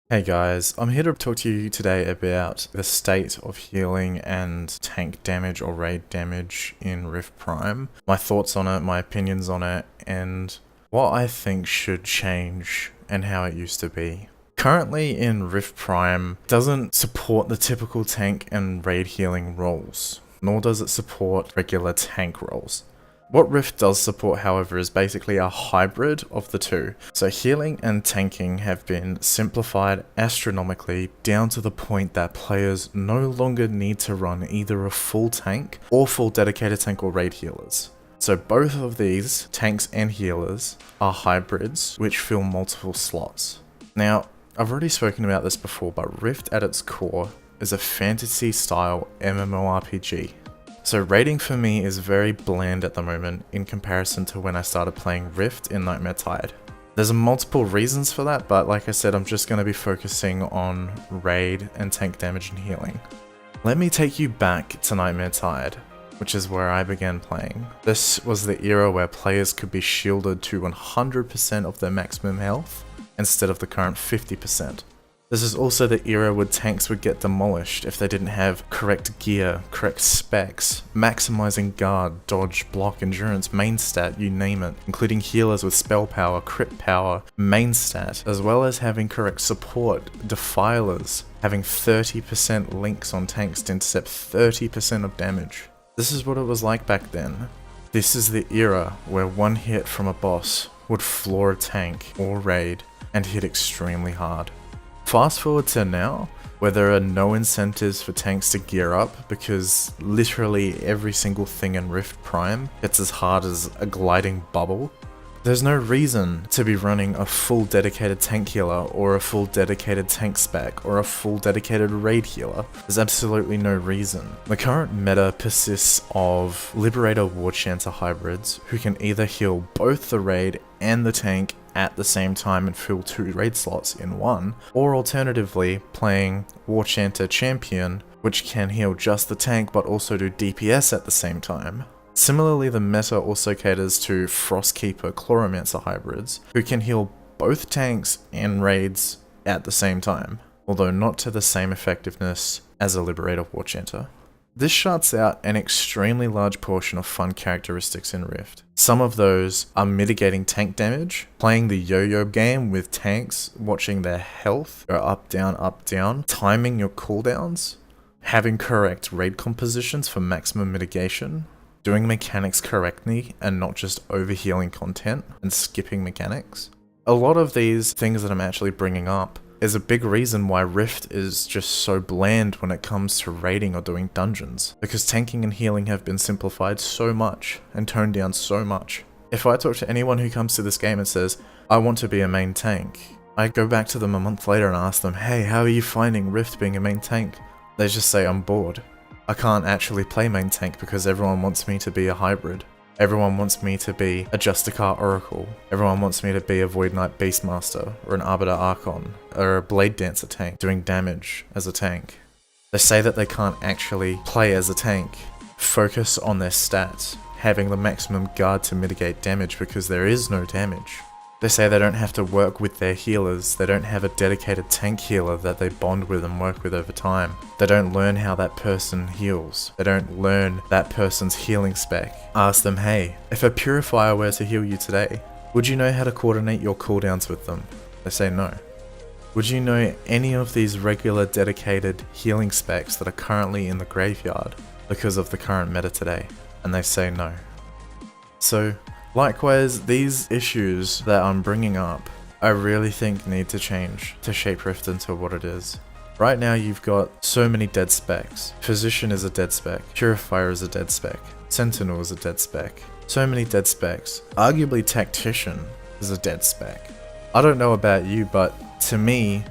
Hey guys, I'm here to talk to you today about the state of healing and tank damage or raid damage in Rift Prime, my thoughts on it, my opinions on it, and what I think should change and how it used to be. Currently in Rift Prime doesn't support the typical tank and raid healing roles, nor does it support regular tank roles. What Rift does support, however, is basically a hybrid of the two. So healing and tanking have been simplified astronomically down to the point that players no longer need to run either a full tank or full dedicated tank or raid healers. So both of these, tanks and healers, are hybrids which fill multiple slots. Now, I've already spoken about this before, but Rift at its core is a fantasy style MMORPG. So raiding for me is very bland at the moment in comparison to when I started playing Rift in Nightmare Tide. There's multiple reasons for that, but like I said, I'm just going to be focusing on raid and tank damage and healing. Let me take you back to Nightmare Tide, which is where I began playing. This was the era where players could be shielded to 100% of their maximum health instead of the current 50%. This is also the era where tanks would get demolished if they didn't have correct gear, correct specs, maximizing guard, dodge, block, endurance, main stat, you name it, including healers with spell power, crit power, main stat, as well as having correct support, defilers, having 30% links on tanks to intercept 30% of damage. This is what it was like back then. This is the era where one hit from a boss would floor a tank or raid and hit extremely hard. Fast forward to now, where there are no incentives for tanks to gear up because literally every single thing in Rift Prime gets as hard as a gliding bubble. There's no reason to be running a full dedicated tank healer or a full dedicated tank spec or a full dedicated raid healer. There's absolutely no reason. The current meta persists of Liberator Warchanter hybrids who can either heal both the raid and the tank at the same time and fill 2 raid slots in one, or alternatively playing Warchanter Champion, which can heal just the tank but also do DPS at the same time. Similarly, the meta also caters to Frostkeeper Chloromancer hybrids, who can heal both tanks and raids at the same time, although not to the same effectiveness as a Liberator Warchanter. This shuts out an extremely large portion of fun characteristics in Rift. Some of those are mitigating tank damage, playing the yo-yo game with tanks, watching their health go up, down, timing your cooldowns, having correct raid compositions for maximum mitigation, doing mechanics correctly and not just overhealing content and skipping mechanics. A lot of these things that I'm actually bringing up is a big reason why Rift is just so bland when it comes to raiding or doing dungeons, because tanking and healing have been simplified so much and toned down so much. If I talk to anyone who comes to this game and says, I want to be a main tank, I go back to them a month later and ask them, hey, how are you finding Rift being a main tank? They just say, I'm bored. I can't actually play main tank because everyone wants me to be a hybrid. Everyone wants me to be a Justicar Oracle. Everyone wants me to be a Void Knight Beastmaster, or an Arbiter Archon, or a Blade Dancer tank, doing damage as a tank. They say that they can't actually play as a tank, focus on their stats, having the maximum guard to mitigate damage because there is no damage. They say they don't have to work with their healers, they don't have a dedicated tank healer that they bond with and work with over time. They don't learn how that person heals. They don't learn that person's healing spec. Ask them, hey, if a purifier were to heal you today, would you know how to coordinate your cooldowns with them? They say no. Would you know any of these regular dedicated healing specs that are currently in the graveyard because of the current meta today? And they say no. So, likewise, these issues that I'm bringing up, I really think need to change to shape Rift into what it is. Right now you've got so many dead specs. Physician is a dead spec, Purifier is a dead spec, Sentinel is a dead spec. So many dead specs. Arguably Tactician is a dead spec. I don't know about you, but to me,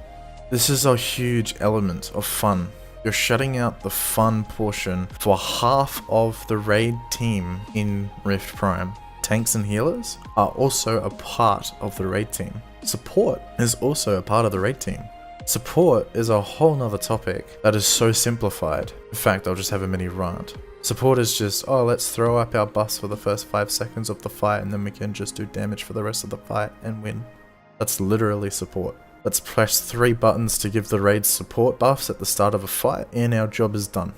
this is a huge element of fun. You're shutting out the fun portion for half of the raid team in Rift Prime. Tanks and healers are also a part of the raid team. Support is also a part of the raid team. Support is a whole nother topic that is so simplified. In fact, I'll just have a mini rant. Support is just, oh, let's throw up our buffs for the first 5 seconds of the fight and then we can just do damage for the rest of the fight and win. That's literally support. Let's press 3 buttons to give the raid support buffs at the start of a fight, and our job is done.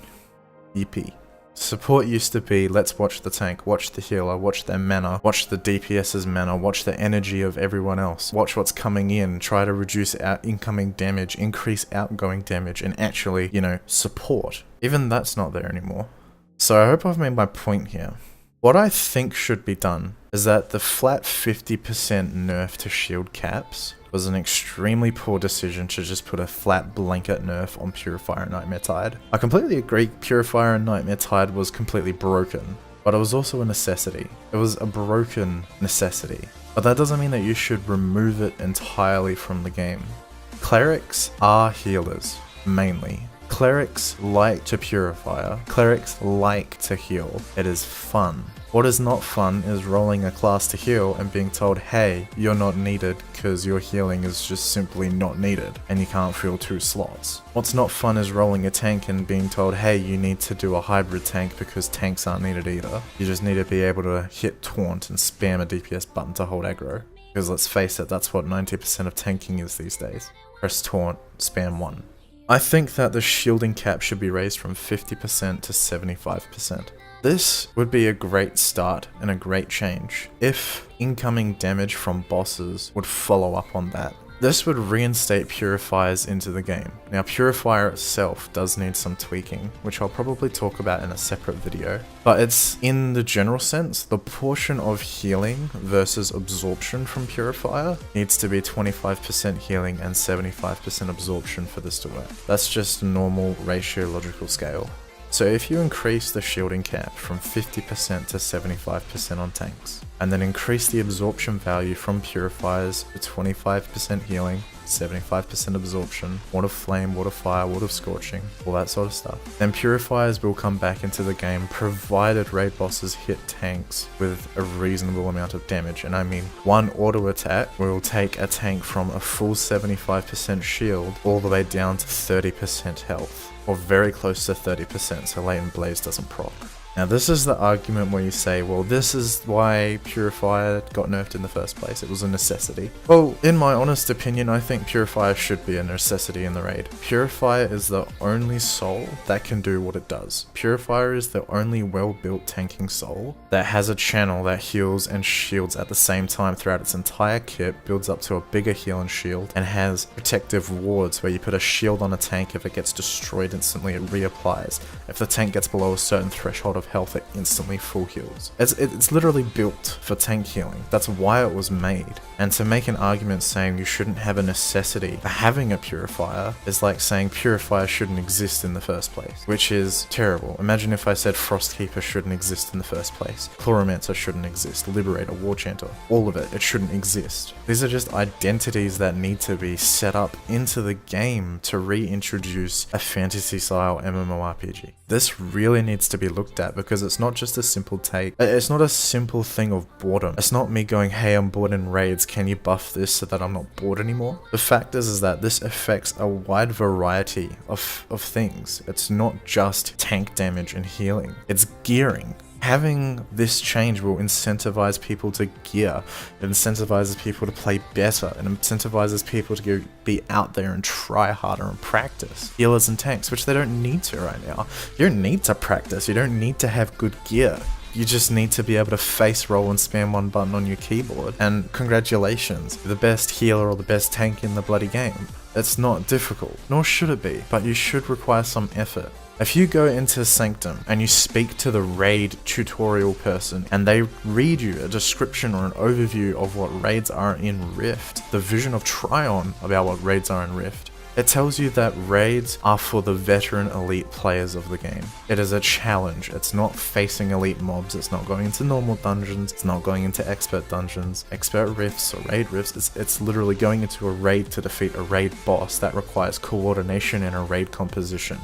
Yippee. Support used to be, let's watch the tank, watch the healer, watch their mana, watch the DPS's mana, watch the energy of everyone else, watch what's coming in, try to reduce our incoming damage, increase outgoing damage, and actually, support. Even that's not there anymore. So I hope I've made my point here. What I think should be done is that the flat 50% nerf to shield caps was an extremely poor decision to just put a flat blanket nerf on Purifier and Nightmare Tide. I completely agree Purifier and Nightmare Tide was completely broken, but it was also a necessity. It was a broken necessity. But that doesn't mean that you should remove it entirely from the game. Clerics are healers, mainly. Clerics like to purify. Clerics like to heal. It is fun. What is not fun is rolling a class to heal and being told, hey, you're not needed because your healing is just simply not needed and you can't fill 2 slots. What's not fun is rolling a tank and being told, hey, you need to do a hybrid tank because tanks aren't needed either. You just need to be able to hit taunt and spam a DPS button to hold aggro. Because let's face it, that's what 90% of tanking is these days. Press taunt, spam 1. I think that the shielding cap should be raised from 50% to 75%. This would be a great start and a great change if incoming damage from bosses would follow up on that. This would reinstate Purifiers into the game. Now Purifier itself does need some tweaking, which I'll probably talk about in a separate video, but it's in the general sense, the portion of healing versus absorption from Purifier needs to be 25% healing and 75% absorption for this to work. That's just a normal ratio logical scale. So if you increase the shielding cap from 50% to 75% on tanks, and then increase the absorption value from purifiers to 25% healing, 75% absorption, ward of flame, ward of fire, ward of scorching, all that sort of stuff, then purifiers will come back into the game provided raid bosses hit tanks with a reasonable amount of damage. And I mean, one auto attack will take a tank from a full 75% shield all the way down to 30% health, or very close to 30%, so Latent Blaze doesn't proc. Now this is the argument where you say, well, this is why Purifier got nerfed in the first place, it was a necessity. Well, in my honest opinion, I think Purifier should be a necessity in the raid. Purifier is the only soul that can do what it does. Purifier is the only well-built tanking soul that has a channel that heals and shields at the same time throughout its entire kit, builds up to a bigger heal and shield, and has protective wards where you put a shield on a tank. If it gets destroyed instantly, it reapplies. If the tank gets below a certain threshold of health, it instantly full heals. It's literally built for tank healing. That's why it was made. And to make an argument saying you shouldn't have a necessity for having a purifier is like saying purifier shouldn't exist in the first place, which is terrible. Imagine if I said Frostkeeper shouldn't exist in the first place, Chloromancer shouldn't exist, Liberator, Warchanter, all of it shouldn't exist. These are just identities that need to be set up into the game to reintroduce a fantasy style MMORPG. This really needs to be looked at because it's not just a simple take. It's not a simple thing of boredom. It's not me going, hey, I'm bored in raids, can you buff this so that I'm not bored anymore? The fact is that this affects a wide variety of things. It's not just tank damage and healing. It's gearing. Having this change will incentivize people to gear. It incentivizes people to play better. It incentivizes people to be out there and try harder and practice. Healers and tanks, which they don't need to right now. You don't need to practice. You don't need to have good gear. You just need to be able to face roll and spam one button on your keyboard. And congratulations, you're the best healer or the best tank in the bloody game. It's not difficult, nor should it be, but you should require some effort. If you go into Sanctum and you speak to the raid tutorial person and they read you a description or an overview of what raids are in Rift, the vision of Tryon about what raids are in Rift, it tells you that raids are for the veteran elite players of the game. It is a challenge. It's not facing elite mobs. It's not going into normal dungeons. It's not going into expert dungeons, expert rifts or raid rifts. It's literally going into a raid to defeat a raid boss that requires coordination and a raid composition.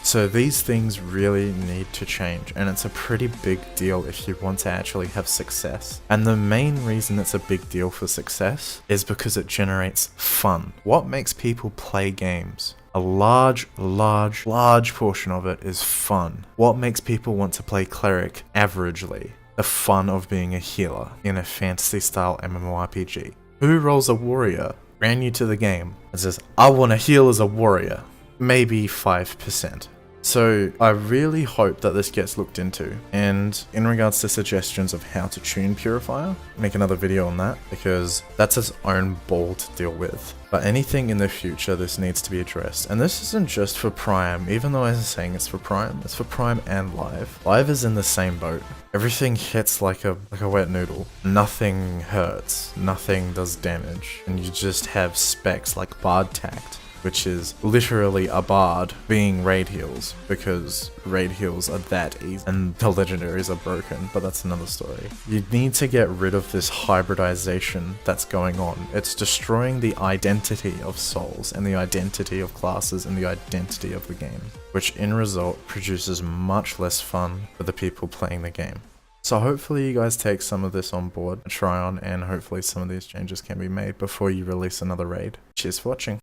So these things really need to change, and it's a pretty big deal if you want to actually have success. And the main reason it's a big deal for success is because it generates fun. What makes people play games? A large portion of it is fun. What makes people want to play Cleric averagely? The fun of being a healer in a fantasy style MMORPG. Who rolls a warrior? brand new to the game, and says, I want to heal as a warrior. Maybe 5%. So I really hope that this gets looked into, and in regards to suggestions of how to tune Purifier, make another video on that, because that's its own ball to deal with. But anything in the future, this needs to be addressed. And this isn't just for Prime, even though I'm saying it's for Prime and Live. Live is in the same boat. Everything hits like a wet noodle. Nothing hurts, nothing does damage, and you just have specs like Bard Tact, which is literally a bard being raid heals, because raid heals are that easy and the legendaries are broken, but that's another story. You need to get rid of this hybridization that's going on. It's destroying the identity of souls and the identity of classes and the identity of the game, which in result produces much less fun for the people playing the game. So hopefully you guys take some of this on board, try on, and hopefully some of these changes can be made before you release another raid. Cheers for watching.